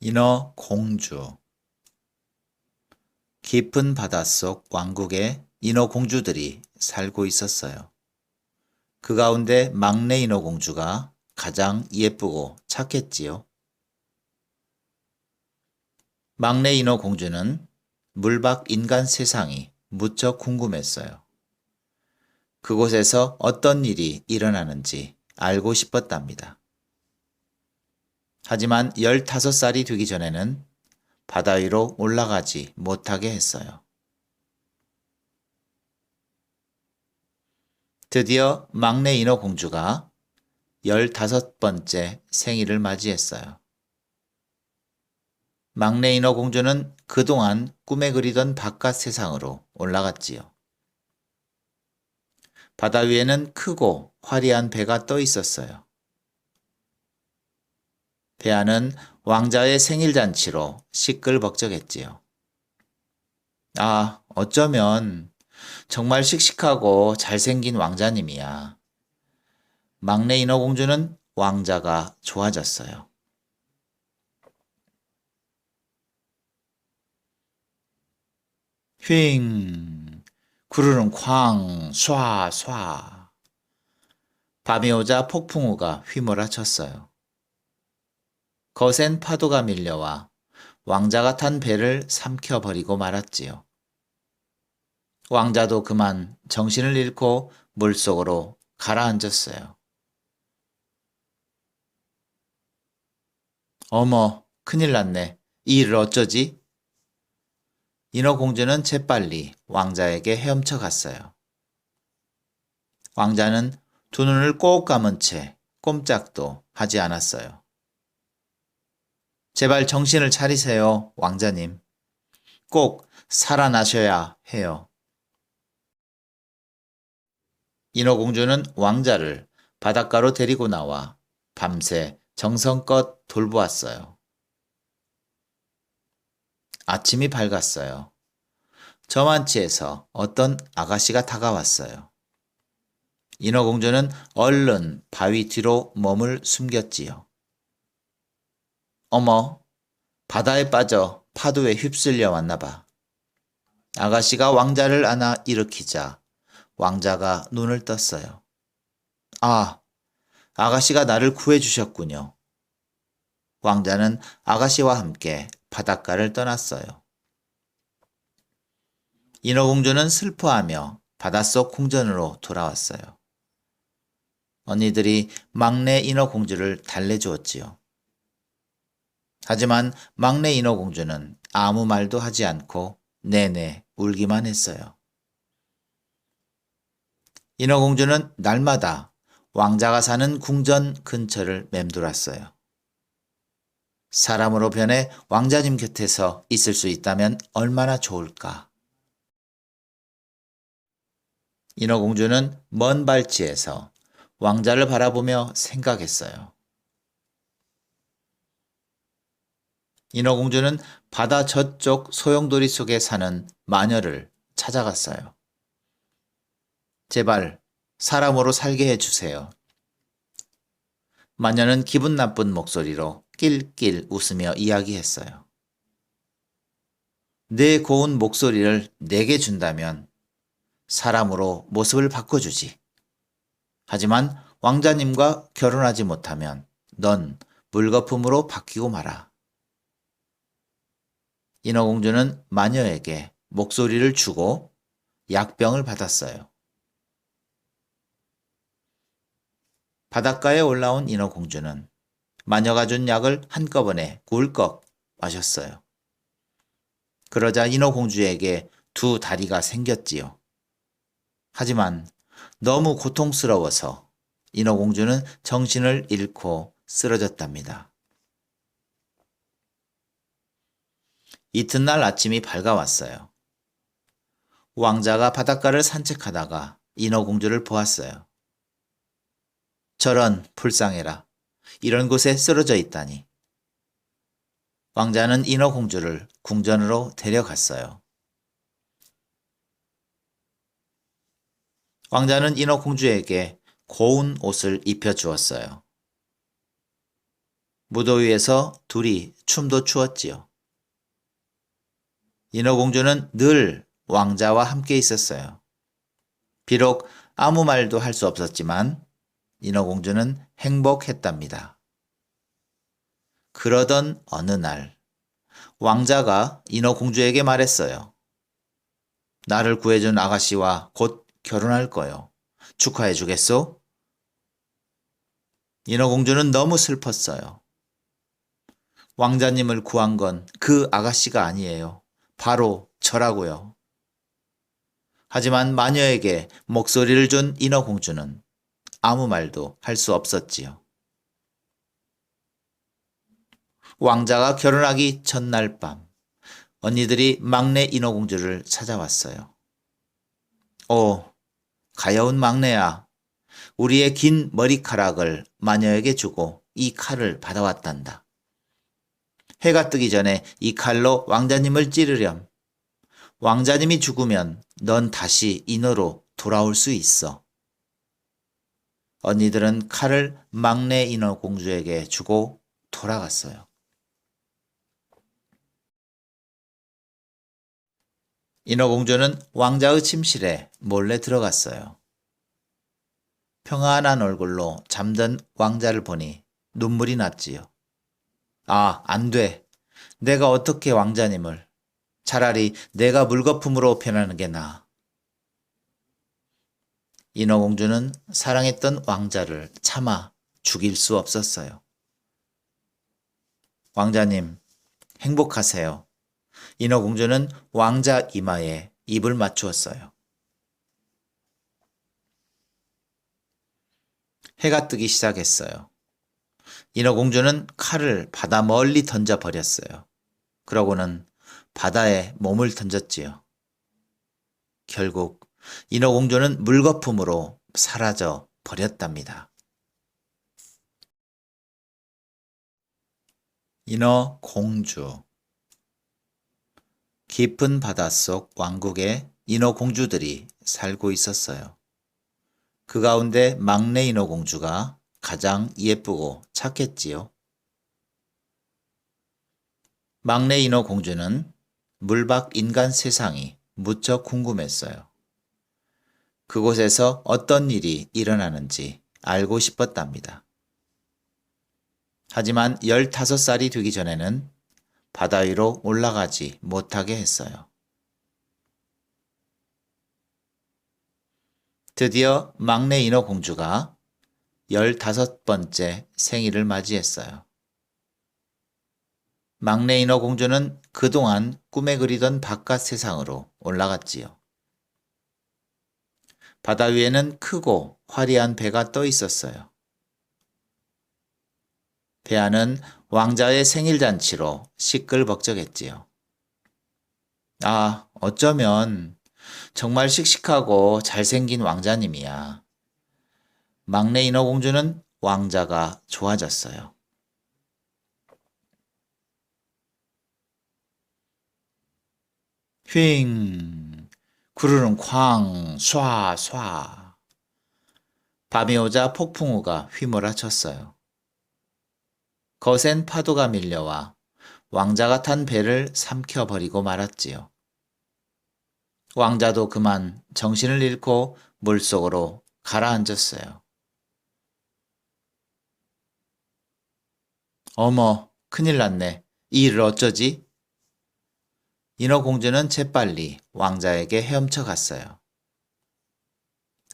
인어 공주. 깊은 바닷속 왕국에 인어 공주들이 살고 있었어요. 그 가운데 막내 인어 공주가 가장 예쁘고 착했지요. 막내 인어 공주는 물밖 인간 세상이 무척 궁금했어요. 그곳에서 어떤 일이 일어나는지 알고 싶었답니다. 하지만 15살이 되기 전에는 바다 위로 올라가지 못하게 했어요. 드디어 막내 인어 공주가 15번째 생일을 맞이했어요. 막내 인어 공주는 그동안 꿈에 그리던 바깥 세상으로 올라갔지요. 바다 위에는 크고 화려한 배가 떠 있었어요. 배 안은 왕자의 생일 잔치로 시끌벅적했지요. 아, 어쩌면 정말 씩씩하고 잘생긴 왕자님이야. 막내 인어 공주는 왕자가 좋아졌어요. 휑, 구르릉 쾅, 쏴, 쏴. 밤이 오자 폭풍우가 휘몰아쳤어요. 거센 파도가 밀려와 왕자가 탄 배를 삼켜버리고 말았지요. 왕자도 그만 정신을 잃고 물속으로 가라앉았어요. 어머, 큰일 났네. 이 일을 어쩌지? 인어공주는 재빨리 왕자에게 헤엄쳐 갔어요. 왕자는 두 눈을 꼭 감은 채 꼼짝도 하지 않았어요. 제발 정신을 차리세요, 왕자님. 꼭 살아나셔야 해요. 인어공주는 왕자를 바닷가로 데리고 나와 밤새 정성껏 돌보았어요. 아침이 밝았어요. 저만치에서 어떤 아가씨가 다가왔어요. 인어공주는 얼른 바위 뒤로 몸을 숨겼지요. 어머, 바다에 빠져 파도에 휩쓸려 왔나 봐. 아가씨가 왕자를 안아 일으키자 왕자가 눈을 떴어요. 아, 아가씨가 나를 구해주셨군요. 왕자는 아가씨와 함께 바닷가를 떠났어요. 인어공주는 슬퍼하며 바닷속 궁전으로 돌아왔어요. 언니들이 막내 인어공주를 달래주었지요. 하지만 막내 인어공주는 아무 말도 하지 않고 내내 울기만 했어요. 인어공주는 날마다 왕자가 사는 궁전 근처를 맴돌았어요. 사람으로 변해 왕자님 곁에서 있을 수 있다면 얼마나 좋을까. 인어공주는 먼 발치에서 왕자를 바라보며 생각했어요. 인어공주는 바다 저쪽 소용돌이 속에 사는 마녀를 찾아갔어요. 제발 사람으로 살게 해주세요. 마녀는 기분 나쁜 목소리로 낄낄 웃으며 이야기했어요. 내 고운 목소리를 내게 준다면 사람으로 모습을 바꿔주지. 하지만 왕자님과 결혼하지 못하면 넌 물거품으로 바뀌고 마라. 인어공주는 마녀에게 목소리를 주고 약병을 받았어요. 바닷가에 올라온 인어공주는 마녀가 준 약을 한꺼번에 꿀꺽 마셨어요. 그러자 인어공주에게 두 다리가 생겼지요. 하지만 너무 고통스러워서 인어공주는 정신을 잃고 쓰러졌답니다. 이튿날 아침이 밝아왔어요. 왕자가 바닷가를 산책하다가 인어공주를 보았어요. 저런 불쌍해라. 이런 곳에 쓰러져 있다니. 왕자는 인어공주를 궁전으로 데려갔어요. 왕자는 인어공주에게 고운 옷을 입혀주었어요. 무더위에서 둘이 춤도 추었지요. 인어공주는 늘 왕자와 함께 있었어요. 비록 아무 말도 할 수 없었지만 인어공주는 행복했답니다. 그러던 어느 날 왕자가 인어공주에게 말했어요. 나를 구해준 아가씨와 곧 결혼할 거요. 축하해 주겠소? 인어공주는 너무 슬펐어요. 왕자님을 구한 건 그 아가씨가 아니에요. 바로 저라고요. 하지만 마녀에게 목소리를 준 인어공주는 아무 말도 할 수 없었지요. 왕자가 결혼하기 전날 밤, 언니들이 막내 인어공주를 찾아왔어요. 오, 가여운 막내야. 우리의 긴 머리카락을 마녀에게 주고 이 칼을 받아왔단다. 해가 뜨기 전에 이 칼로 왕자님을 찌르렴. 왕자님이 죽으면 넌 다시 인어로 돌아올 수 있어. 언니들은 칼을 막내 인어 공주에게 주고 돌아갔어요. 인어 공주는 왕자의 침실에 몰래 들어갔어요. 평안한 얼굴로 잠든 왕자를 보니 눈물이 났지요. 아, 안 돼. 내가 어떻게 왕자님을. 차라리 내가 물거품으로 변하는 게 나아. 인어공주는 사랑했던 왕자를 차마 죽일 수 없었어요. 왕자님, 행복하세요. 인어공주는 왕자 이마에 입을 맞추었어요. 해가 뜨기 시작했어요. 인어공주는 칼을 바다 멀리 던져버렸어요. 그러고는 바다에 몸을 던졌지요. 결국 인어공주는 물거품으로 사라져 버렸답니다. 인어공주. 깊은 바닷속 왕국에 인어공주들이 살고 있었어요. 그 가운데 막내 인어공주가 가장 예쁘고 착했지요. 막내 인어공주는 물밖 인간 세상이 무척 궁금했어요. 그곳에서 어떤 일이 일어나는지 알고 싶었답니다. 하지만 15살이 되기 전에는 바다 위로 올라가지 못하게 했어요. 드디어 막내 인어공주가 15번째 생일을 맞이했어요. 막내 인어공주는 그동안 꿈에 그리던 바깥 세상으로 올라갔지요. 바다 위에는 크고 화려한 배가 떠 있었어요. 배 안은 왕자의 생일 잔치로 시끌벅적했지요. 아, 어쩌면 정말 씩씩하고 잘생긴 왕자님이야. 막내 인어공주는 왕자가 좋아졌어요. 휑, 구르릉 쾅, 쏴, 쏴. 밤이 오자 폭풍우가 휘몰아쳤어요. 거센 파도가 밀려와 왕자가 탄 배를 삼켜버리고 말았지요. 왕자도 그만 정신을 잃고 물속으로 가라앉았어요. 어머, 큰일 났네. 이 일을 어쩌지? 인어공주는 재빨리 왕자에게 헤엄쳐 갔어요.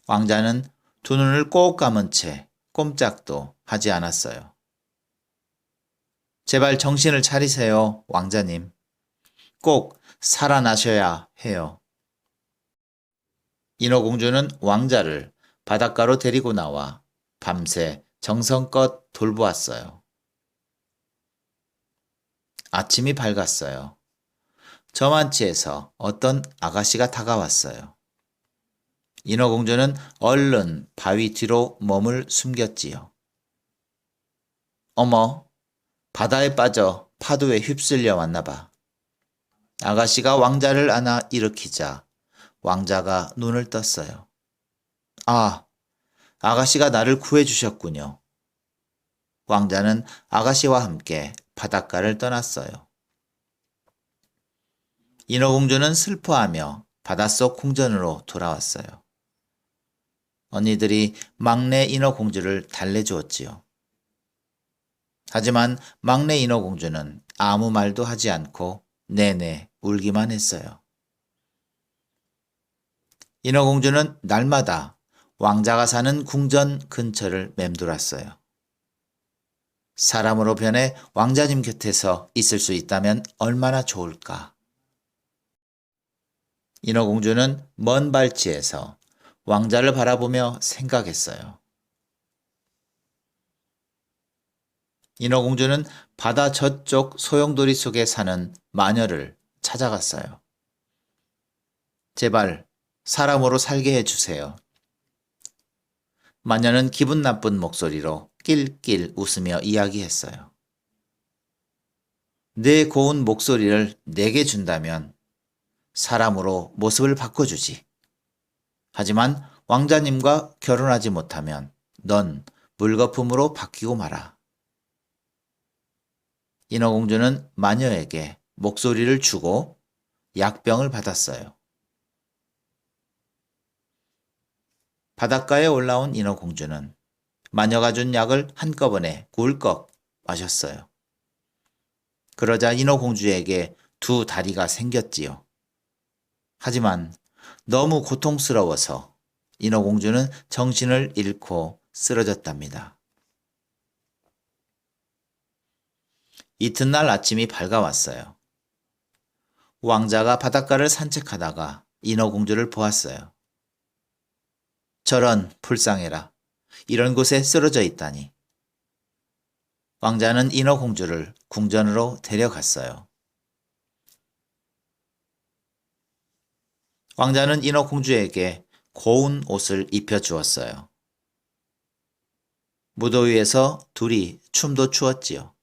왕자는 두 눈을 꼭 감은 채 꼼짝도 하지 않았어요. 제발 정신을 차리세요, 왕자님. 꼭 살아나셔야 해요. 인어공주는 왕자를 바닷가로 데리고 나와 밤새 정성껏 돌보았어요. 아침이 밝았어요. 저만치에서 어떤 아가씨가 다가왔어요. 인어공주는 얼른 바위 뒤로 몸을 숨겼지요. 어머, 바다에 빠져 파도에 휩쓸려 왔나 봐. 아가씨가 왕자를 안아 일으키자 왕자가 눈을 떴어요. 아, 아가씨가 나를 구해주셨군요. 왕자는 아가씨와 함께 바닷가를 떠났어요. 인어공주는 슬퍼하며 바닷속 궁전으로 돌아왔어요. 언니들이 막내 인어공주를 달래주었지요. 하지만 막내 인어공주는 아무 말도 하지 않고 내내 울기만 했어요. 인어공주는 날마다 왕자가 사는 궁전 근처를 맴돌았어요. 사람으로 변해 왕자님 곁에서 있을 수 있다면 얼마나 좋을까. 인어공주는 먼 발치에서 왕자를 바라보며 생각했어요. 인어공주는 바다 저쪽 소용돌이 속에 사는 마녀를 찾아갔어요. 제발 사람으로 살게 해주세요. 마녀는 기분 나쁜 목소리로 낄낄 웃으며 이야기했어요. 내 고운 목소리를 내게 준다면 사람으로 모습을 바꿔주지. 하지만 왕자님과 결혼하지 못하면 넌 물거품으로 바뀌고 마라. 인어공주는 마녀에게 목소리를 주고 약병을 받았어요. 바닷가에 올라온 인어공주는 마녀가 준 약을 한꺼번에 꿀꺽 마셨어요. 그러자 인어공주에게 두 다리가 생겼지요. 하지만 너무 고통스러워서 인어공주는 정신을 잃고 쓰러졌답니다. 이튿날 아침이 밝아왔어요. 왕자가 바닷가를 산책하다가 인어공주를 보았어요. 저런 불쌍해라. 이런 곳에 쓰러져 있다니. 왕자는 인어공주를 궁전으로 데려갔어요. 왕자는 인어공주에게 고운 옷을 입혀주었어요. 무더위에서 둘이 춤도 추었지요.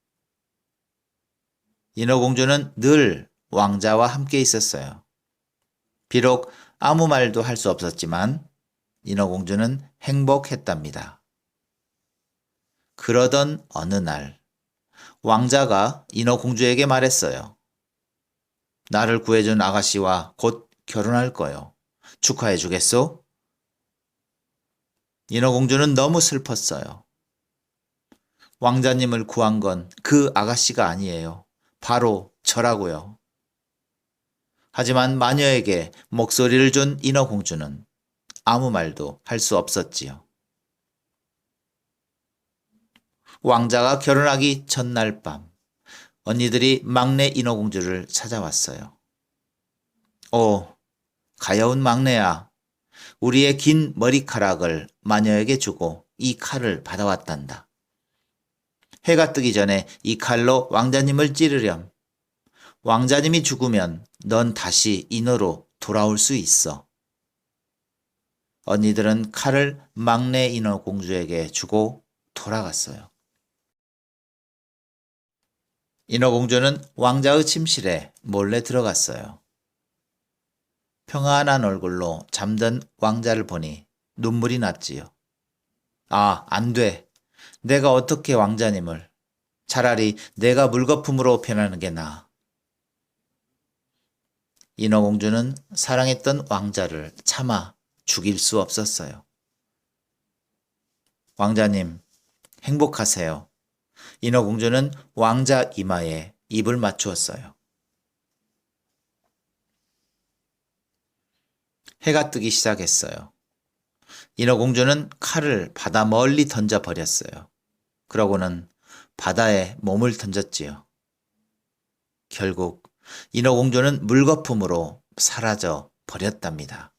인어공주는 늘 왕자와 함께 있었어요. 비록 아무 말도 할 수 없었지만 인어공주는 행복했답니다. 그러던 어느 날 왕자가 인어공주에게 말했어요. 나를 구해준 아가씨와 곧 결혼할 거요. 축하해 주겠소? 인어공주는 너무 슬펐어요. 왕자님을 구한 건 그 아가씨가 아니에요. 바로 저라고요. 하지만 마녀에게 목소리를 준 인어공주는 아무 말도 할 수 없었지요. 왕자가 결혼하기 전날 밤, 언니들이 막내 인어공주를 찾아왔어요. 오, 가여운 막내야. 우리의 긴 머리카락을 마녀에게 주고 이 칼을 받아왔단다. 해가 뜨기 전에 이 칼로 왕자님을 찌르렴. 왕자님이 죽으면 넌 다시 인어로 돌아올 수 있어. 언니들은 칼을 막내 인어 공주에게 주고 돌아갔어요. 인어 공주는 왕자의 침실에 몰래 들어갔어요. 평안한 얼굴로 잠든 왕자를 보니 눈물이 났지요. 아, 안 돼. 내가 어떻게 왕자님을. 차라리 내가 물거품으로 변하는 게 나아. 인어공주는 사랑했던 왕자를 차마 죽일 수 없었어요. 왕자님, 행복하세요. 인어공주는 왕자 이마에 입을 맞추었어요. 해가 뜨기 시작했어요. 인어공주는 칼을 바다 멀리 던져버렸어요. 그러고는 바다에 몸을 던졌지요. 결국 인어공주는 물거품으로 사라져 버렸답니다.